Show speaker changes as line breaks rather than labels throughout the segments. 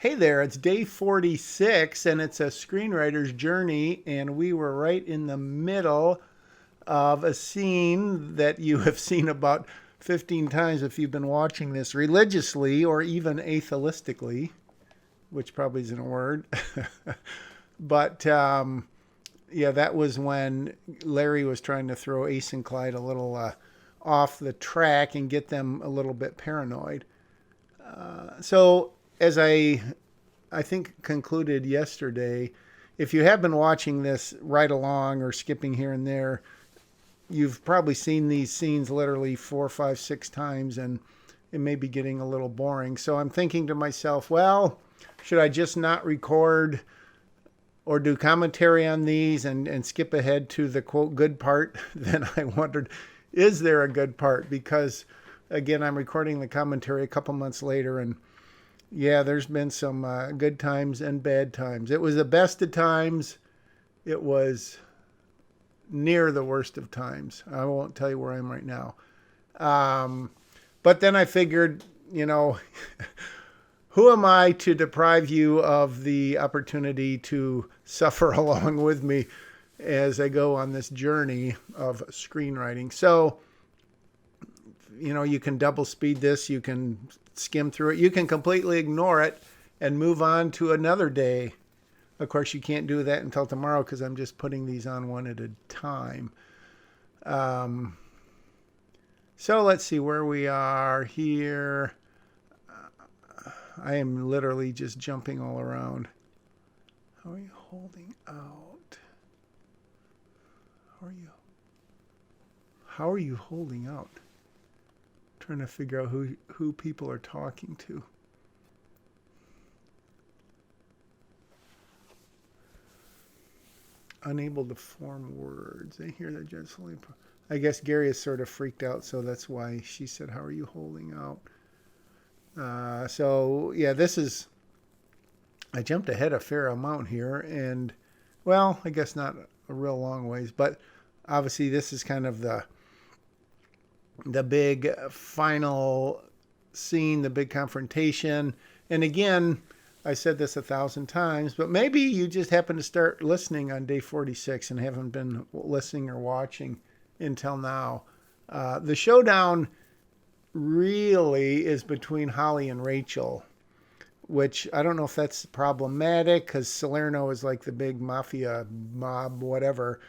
Hey there, it's day 46 and it's a screenwriter's journey, and we were right in the middle of a scene that you have seen about 15 times if you've been watching this religiously or even atheistically, which probably isn't a word. but yeah, that was when Larry was trying to throw Ace and Clyde a little off the track and get them a little bit paranoid. So as I think concluded yesterday, if you have been watching this right along or skipping here and there, you've probably seen these scenes literally 4, 5, 6 times, and it may be getting a little boring. So I'm thinking to myself, well, should I just not record or do commentary on these and skip ahead to the quote good part? Then I wondered, is there a good part? Because again, I'm recording the commentary a couple months later, and yeah, there's been some good times and bad times. It was the best of times. It was near the worst of times. I won't tell you where I am right now. Um, but then I figured, you know, who am I to deprive you of the opportunity to suffer along with me as I go on this journey of screenwriting? So, you know, you can double speed this, you can skim through it, you can completely ignore it and move on to another day. Of course, you can't do that until tomorrow because I'm just putting these on one at a time. Um, so let's see where we are here. I am literally just jumping all around. How are you holding out? How are you? How are you holding out? Trying to figure out who people are talking to. Unable to form words. I hear that gently. I guess Gary is sort of freaked out, so that's why she said, "How are you holding out?" So yeah, this is. I jumped ahead a fair amount here, and well, I guess not a real long ways, but obviously this is kind of the big final scene, the big confrontation. And again, I said this 1,000 times, but maybe you just happen to start listening on day 46 and haven't been listening or watching until now. The showdown really is between Holly and Rachel, which I don't know if that's problematic because Salerno is like the big mafia mob, whatever.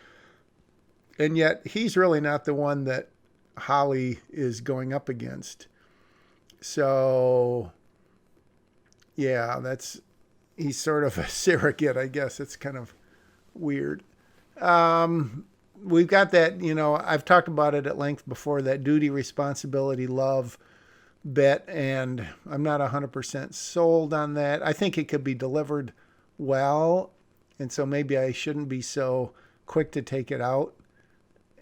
And yet he's really not the one that Holly is going up against. So, yeah, he's sort of a surrogate, I guess. It's kind of weird. We've got that, you know, I've talked about it at length before, that duty, responsibility, love bit, and I'm not 100% sold on that. I think it could be delivered well, and so maybe I shouldn't be so quick to take it out.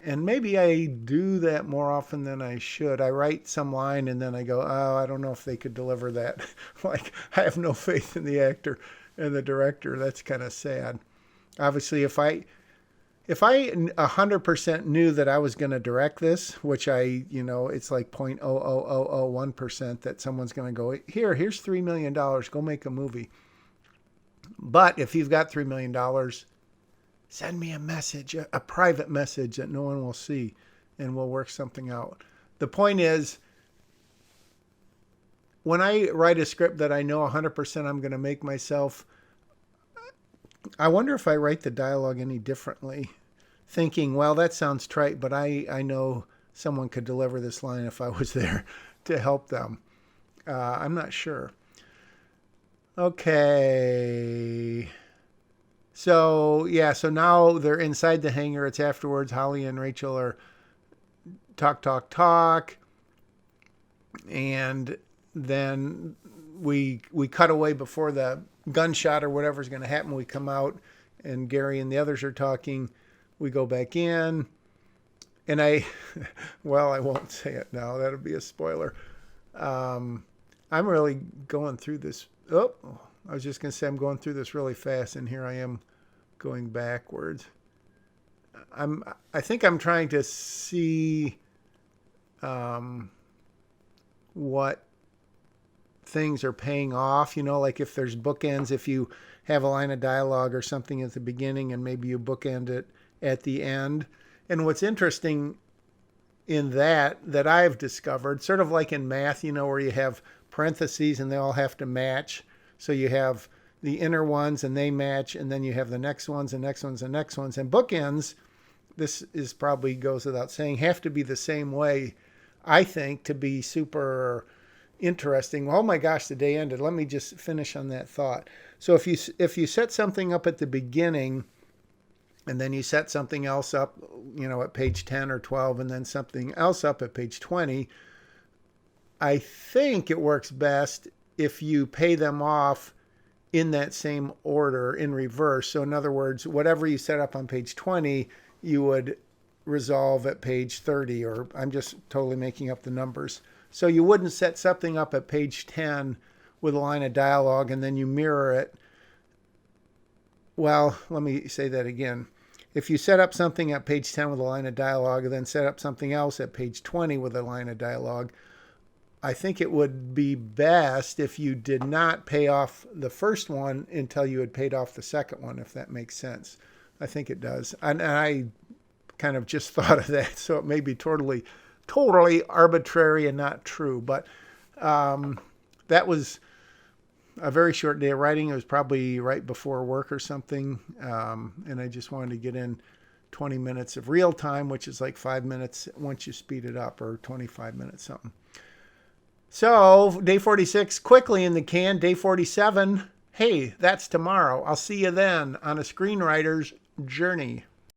And maybe I do that more often than I should. I write some line and then I go, oh, I don't know if they could deliver that. Like, I have no faith in the actor and the director. That's kind of sad. Obviously, if I 100% knew that I was going to direct this, which it's like 0.00001% that someone's going to go, here's $3 million, go make a movie. But if you've got $3 million, send me a message, a private message that no one will see, and we'll work something out. The point is, when I write a script that I know 100% I'm going to make myself, I wonder if I write the dialogue any differently, thinking, well, that sounds trite, but I know someone could deliver this line if I was there to help them. I'm not sure. Okay. So, yeah, so now they're inside the hangar. It's afterwards. Holly and Rachel are talk. And then we cut away before the gunshot or whatever's going to happen. We come out and Gary and the others are talking. We go back in. And well, I won't say it now. That'll be a spoiler. I'm really going through this. Oh, I was just going to say I'm going through this really fast, and here I am going backwards. I think I'm trying to see what things are paying off. Like if there's bookends, if you have a line of dialogue or something at the beginning and maybe you bookend it at the end. And what's interesting in that I've discovered, sort of like in math, where you have parentheses and they all have to match. So you have the inner ones and they match, and then you have the next ones and next ones and next ones. And bookends, this is probably goes without saying, have to be the same way, I think, to be super interesting. Oh my gosh, the day ended. Let me just finish on that thought. So if you set something up at the beginning, and then you set something else up, at page 10 or 12, and then something else up at page 20, I think it works best if you pay them off in that same order, in reverse. So in other words, whatever you set up on page 20, you would resolve at page 30, or I'm just totally making up the numbers. So you wouldn't set something up at page 10 with a line of dialogue and then you mirror it. Well, let me say that again. If you set up something at page 10 with a line of dialogue and then set up something else at page 20 with a line of dialogue, I think it would be best if you did not pay off the first one until you had paid off the second one, if that makes sense. I think it does. And I kind of just thought of that, so it may be totally arbitrary and not true. But that was a very short day of writing. It was probably right before work or something. And I just wanted to get in 20 minutes of real time, which is like 5 minutes once you speed it up, or 25 minutes something. So day 46, quickly in the can. Day 47, hey, that's tomorrow. I'll see you then on a screenwriter's journey.